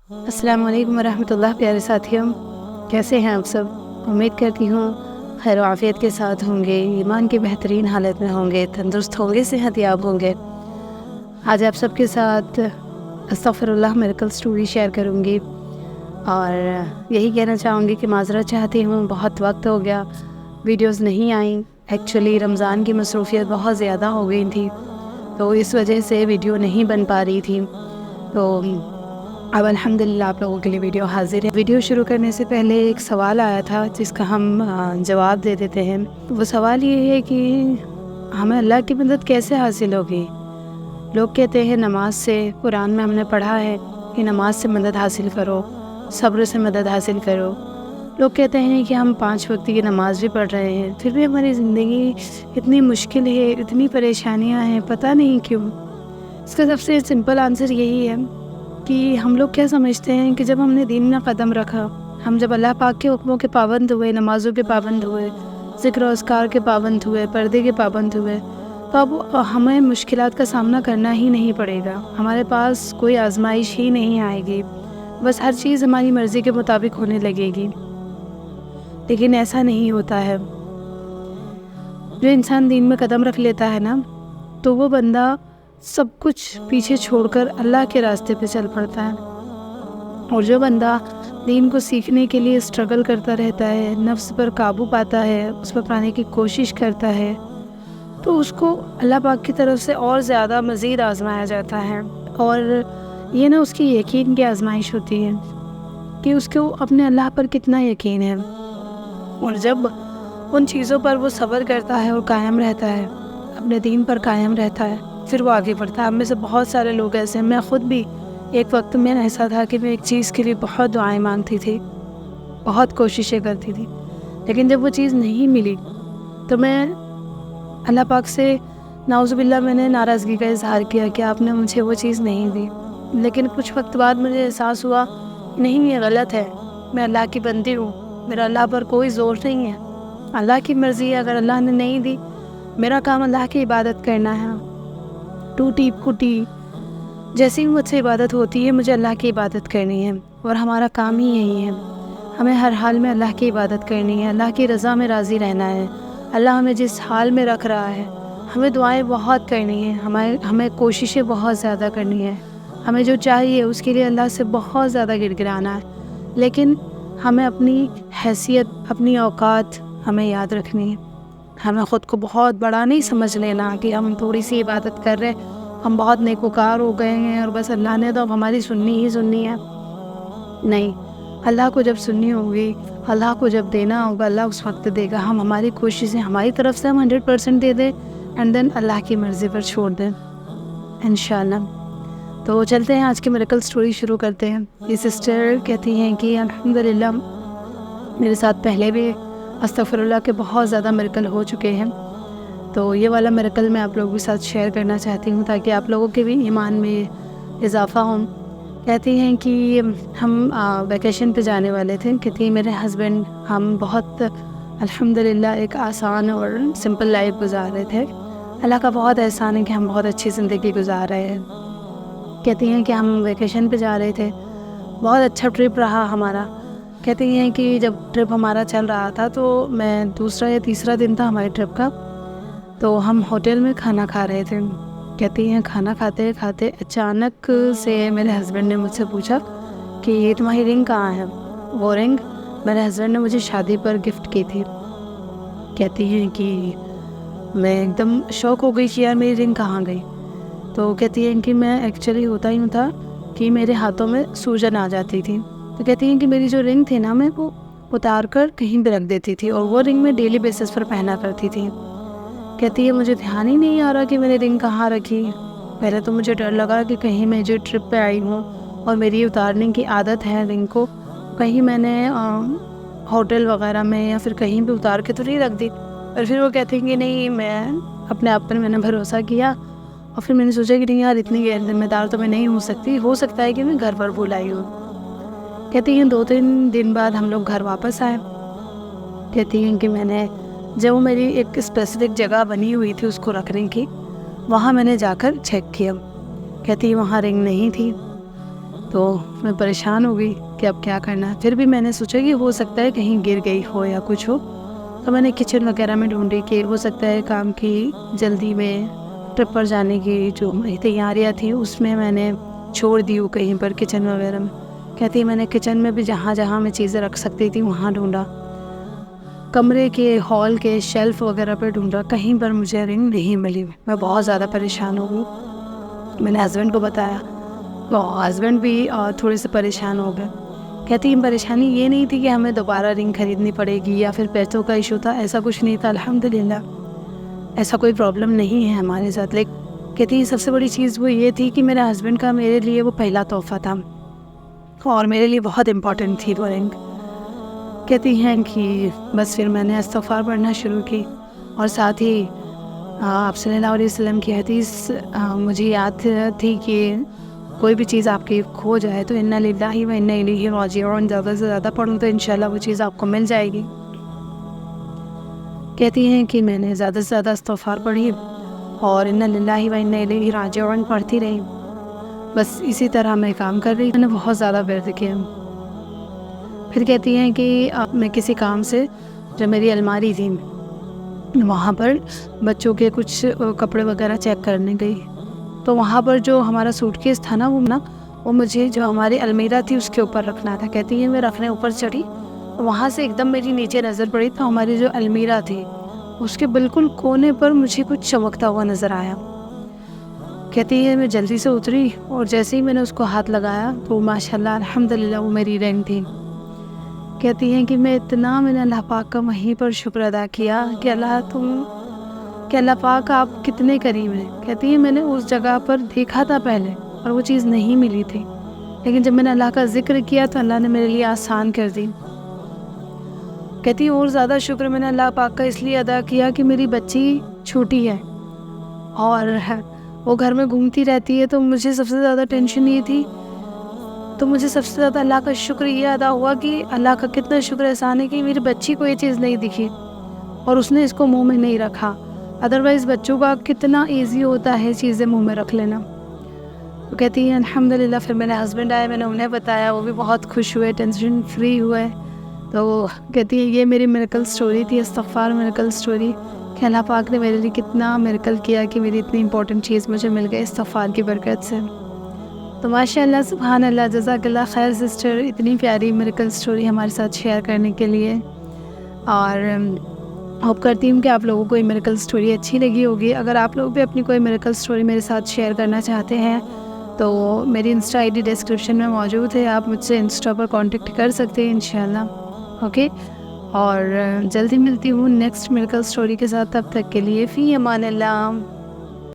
अस्सलाम वालेकुम वरहमतुल्लाह। प्यारे साथियों, कैसे हैं आप सब? उम्मीद करती हूँ खैर आफ़ियत के साथ होंगे, ईमान की बेहतरीन हालत में होंगे, तंदुरुस्त होंगे, सेहतयाब होंगे। आज आप सबके साथ अस्तग़फ़िरुल्लाह मिरेकल स्टोरी शेयर करूँगी और यही कहना चाहूँगी कि माज़रत चाहती हूँ, बहुत वक्त हो गया वीडियोस नहीं आई। एक्चुअली रमज़ान की मसरूफ़ियत बहुत ज़्यादा हो गई थी, तो इस वजह से वीडियो नहीं बन पा रही थी। तो अब अल्हम्दुलिल्लाह आप लोगों के लिए वीडियो हाज़िर है। वीडियो शुरू करने से पहले एक सवाल आया था जिसका हम जवाब दे देते हैं। वो सवाल ये है कि हमें अल्लाह की मदद कैसे हासिल होगी? लोग कहते हैं नमाज से, कुरान में हमने पढ़ा है कि नमाज से मदद हासिल करो, सब्र से मदद हासिल करो। लोग कहते हैं कि हम 5 वक्त की नमाज भी पढ़ रहे हैं, फिर भी हमारी ज़िंदगी इतनी मुश्किल है, इतनी परेशानियाँ हैं, पता नहीं क्यों। इसका सबसे सिंपल आंसर यही है कि हम लोग क्या समझते हैं कि जब हमने दीन में कदम रखा, हम जब अल्लाह पाक के हुक्मों के पाबंद हुए, नमाज़ों के पाबंद हुए, ज़िक्र और अस्कार के पाबंद हुए, पर्दे के पाबंद हुए, तो अब हमें मुश्किलात का सामना करना ही नहीं पड़ेगा। हमारे पास कोई आजमाइश ही नहीं आएगी, बस हर चीज़ हमारी मर्ज़ी के मुताबिक होने लगेगी। लेकिन ऐसा नहीं होता है। जो इंसान दीन में कदम रख लेता है ना, तो वो बंदा सब कुछ पीछे छोड़कर अल्लाह के रास्ते पे चल पड़ता है। और जो बंदा दीन को सीखने के लिए स्ट्रगल करता रहता है, नफ्स पर काबू पाता है, उस पर पाने की कोशिश करता है, तो उसको अल्लाह पाक की तरफ से और ज़्यादा मज़ीद आजमाया जाता है। और ये ना उसकी यकीन की आजमाइश होती है कि उसको अपने अल्लाह पर कितना यकीन है। और जब उन चीज़ों पर वो सब्र करता है और कायम रहता है, अपने दीन पर कायम रहता है, फिर वो आगे बढ़ता है। हम में से बहुत सारे लोग ऐसे हैं, मैं ख़ुद भी एक वक्त में ऐसा था कि मैं एक चीज़ के लिए बहुत दुआएं मांगती थी, बहुत कोशिशें करती थी, लेकिन जब वो चीज़ नहीं मिली तो मैं अल्लाह पाक से नाउज़ुबिल्लाह मैंने नाराज़गी का इज़हार किया कि आपने मुझे वो चीज़ नहीं दी। लेकिन कुछ वक्त बाद मुझे एहसास हुआ नहीं, ये गलत है, मैं अल्लाह की बंदी हूँ, मेरा अल्लाह पर कोई ज़ोर नहीं है, अल्लाह की मर्ज़ी है। अगर अल्लाह ने नहीं दी, मेरा काम अल्लाह की इबादत करना है। टूटी फूटी जैसी मुझसे इबादत होती है, मुझे अल्लाह की इबादत करनी है और हमारा काम ही यही है। हमें हर हाल में अल्लाह की इबादत करनी है, अल्लाह की रज़ा में राज़ी रहना है। अल्लाह हमें जिस हाल में रख रहा है, हमें दुआएं बहुत करनी है, हमें कोशिशें बहुत ज़्यादा करनी है, हमें जो चाहिए उसके लिए अल्लाह से बहुत ज़्यादा गिड़गिड़ाना है। लेकिन हमें अपनी हैसियत, अपनी औकात हमें याद रखनी है। हमें ख़ुद को बहुत बड़ा नहीं समझ लेना कि हम थोड़ी सी इबादत कर रहे हैं, हम बहुत नेकोकार हो गए हैं और बस अल्लाह ने तो अब हमारी सुननी ही सुननी है। नहीं, अल्लाह को जब सुननी होगी, अल्लाह को जब देना होगा, अल्लाह उस वक्त देगा। हम हमारी कोशिशें हमारी तरफ से हम 100% दे दें एंड देन अल्लाह की मर्ज़ी पर छोड़ दें इंशाअल्लाह। तो चलते हैं, आज की मिरेकल स्टोरी शुरू करते हैं। ये सिस्टर कहती हैं कि अल्हम्दुलिल्लाह मेरे साथ पहले भी अस्तग़फिरुल्लाह के बहुत ज़्यादा मिरेकल हो चुके हैं, तो ये वाला मिरेकल मैं आप लोगों के साथ शेयर करना चाहती हूँ ताकि आप लोगों के भी ईमान में इजाफ़ा हो। कहती हैं कि हम वैकेशन पे जाने वाले थे। कहती हैं मेरे हस्बैंड, हम बहुत अल्हम्दुलिल्लाह एक आसान और सिंपल लाइफ गुजार रहे थे। अल्लाह का बहुत एहसान है कि हम बहुत अच्छी ज़िंदगी गुजार रहे हैं। कहती हैं कि हम वैकेशन पे जा रहे थे, बहुत अच्छा ट्रिप रहा हमारा। कहती हैं कि जब ट्रिप हमारा चल रहा था, तो मैं दूसरा या तीसरा दिन था हमारे ट्रिप का, तो हम होटल में खाना खा रहे थे। कहती हैं खाना खाते खाते अचानक से मेरे हस्बैंड ने मुझसे पूछा कि ये तुम्हारी रिंग कहाँ है? वो रिंग मेरे हस्बैंड ने मुझे शादी पर गिफ्ट की थी। कहती हैं कि मैं एकदम शॉक हो गई कि यार मेरी रिंग कहाँ गई। तो कहती हैं कि मैं एक्चुअली होता यूँ था कि मेरे हाथों में सूजन आ जाती थी। तो कहती हैं कि मेरी जो रिंग थी ना, मैं वो उतार कर कहीं भी रख देती थी और वो रिंग मैं डेली बेसिस पर पहना करती थी। कहती है मुझे ध्यान ही नहीं आ रहा कि मैंने रिंग कहाँ रखी। पहले तो मुझे डर लगा कि कहीं मैं जो ट्रिप पे आई हूँ और मेरी उतारने की आदत है रिंग को, कहीं मैंने होटल वगैरह में या फिर कहीं भी उतार के तो नहीं रख दी। और फिर वो कहती हैं कि नहीं, मैं अपने आप पर मैंने भरोसा किया और फिर मैंने सोचा कि नहीं यार, इतनी गैर जिम्मेदार तो मैं नहीं हो सकती, हो सकता है कि मैं घर पर भूल आई हूँ। कहती हैं 2-3 दिन बाद हम लोग घर वापस आए। कहती हैं कि मैंने जब वो मेरी एक स्पेसिफिक जगह बनी हुई थी उसको रखने की, वहाँ मैंने जाकर चेक किया। कहती है वहाँ रिंग नहीं थी। तो मैं परेशान हो गई कि अब क्या करना। फिर भी मैंने सोचा कि हो सकता है कहीं गिर गई हो या कुछ हो, तो मैंने किचन वगैरह में ढूंढी कि हो सकता है काम की जल्दी में ट्रिप पर जाने की जो मेरी तैयारियाँ थी उसमें मैंने छोड़ दी हो कहीं पर किचन वगैरह में। कहती है मैंने किचन में भी जहाँ जहाँ मैं चीज़ें रख सकती थी वहाँ ढूंढा, कमरे के हॉल के शेल्फ़ वगैरह पर ढूंढा, कहीं पर मुझे रिंग नहीं मिली। मैं बहुत ज़्यादा परेशान हो गई। मैंने हस्बैंड को बताया, तो हस्बैंड भी थोड़े से परेशान हो गए। कहती है परेशानी ये नहीं थी कि हमें दोबारा रिंग ख़रीदनी पड़ेगी या फिर पैसों का इशू था, ऐसा कुछ नहीं था, अल्हम्दुलिल्लाह ऐसा कोई प्रॉब्लम नहीं है हमारे साथ। लेकिन कहती है सबसे बड़ी चीज़ वो ये थी कि मेरे हस्बैंड का मेरे लिए वो पहला तोहफ़ा था और मेरे लिए बहुत इम्पॉर्टेंट थी वो रिंग। कहती हैं कि बस फिर मैंने इस्तग़फ़ार पढ़ना शुरू की और साथ ही आप सल्लल्लाहु अलैहि वसल्लम की हदीस मुझे याद थी कि कोई भी चीज़ आपकी खो जाए तो इन्ना लिल्लाहि व इन्ना इलैहि राजिऊन ज़्यादा से ज़्यादा पढ़ूँ तो इंशाल्लाह वो चीज़ आपको मिल जाएगी। कहती हैं कि मैंने ज़्यादा से ज़्यादा इस्तग़फ़ार पढ़ी और इन्ना लिल्लाहि व इन्ना इलैहि राजिऊन पढ़ती रही। बस इसी तरह मैं काम कर रही, मैंने बहुत ज़्यादा व्यर्थ किया। फिर कहती हैं कि मैं किसी काम से जो मेरी अलमारी थी वहाँ पर बच्चों के कुछ कपड़े वगैरह चेक करने गई, तो वहाँ पर जो हमारा सूटकेस था ना वो मुझे जो हमारी अलमीरा थी उसके ऊपर रखना था। कहती है मैं रखने ऊपर चढ़ी तो वहाँ से एकदम मेरी नीचे नज़र पड़ी तो हमारी जो अलमीरा थी उसके बिल्कुल कोने पर मुझे कुछ चमकता हुआ नज़र आया। कहती है मैं जल्दी से उतरी और जैसे ही मैंने उसको हाथ लगाया तो माशाल्लाह अल्हम्दुलिल्लाह वो मेरी रिंग थी। कहती हैं कि मैंने अल्लाह पाक का वहीं पर शुक्र अदा किया कि अल्लाह पाक आप कितने करीम हैं। कहती है मैंने उस जगह पर देखा था पहले और वो चीज़ नहीं मिली थी, लेकिन जब मैंने अल्लाह का ज़िक्र किया तो अल्लाह ने मेरे लिए आसान कर दी। कहती है और ज़्यादा शुक्र मैंने अल्लाह पाक का इसलिए अदा किया कि मेरी बच्ची छोटी है और वो घर में घूमती रहती है, तो मुझे सबसे ज़्यादा टेंशन ये थी, तो मुझे सबसे ज़्यादा अल्लाह का शुक्र ये अदा हुआ कि अल्लाह का कितना शुक्र एहसान है कि मेरी बच्ची को ये चीज़ नहीं दिखी और उसने इसको मुंह में नहीं रखा। अदरवाइज़ बच्चों का कितना इजी होता है चीज़ें मुंह में रख लेना। तो कहती है अल्हम्दुलिल्लाह। फिर मेरे हस्बैंड आए, मैंने उन्हें बताया, वो भी बहुत खुश हुए, टेंशन फ्री हुए। तो कहती है ये मेरी मिरेकल स्टोरी थी, इस्तग़फ़ार मिरेकल स्टोरी, कि अल्लाह पाक ने मेरे लिए कितना मिरेकल किया कि मेरी इतनी इंपॉर्टेंट चीज़ मुझे मिल गई इस्तग़फ़ार की बरकत से। तो माशाअल्लाह सुभान अल्लाह, जज़ाकल्लाह खैर सिस्टर, इतनी प्यारी मिरेकल स्टोरी हमारे साथ शेयर करने के लिए। और होप करती हूँ कि आप लोगों को ये मिरेकल स्टोरी अच्छी लगी होगी। अगर आप लोग भी अपनी कोई मिरेकल स्टोरी मेरे साथ शेयर करना चाहते हैं तो मेरी इंस्टा आईडी डिस्क्रिप्शन में मौजूद है, आप मुझसे इंस्टा पर कांटेक्ट कर सकते हैं इंशाल्लाह। ओके, और जल्दी मिलती हूँ नेक्स्ट मिरेकल स्टोरी के साथ। तब तक के लिए फ़ी अमान अल्लाह।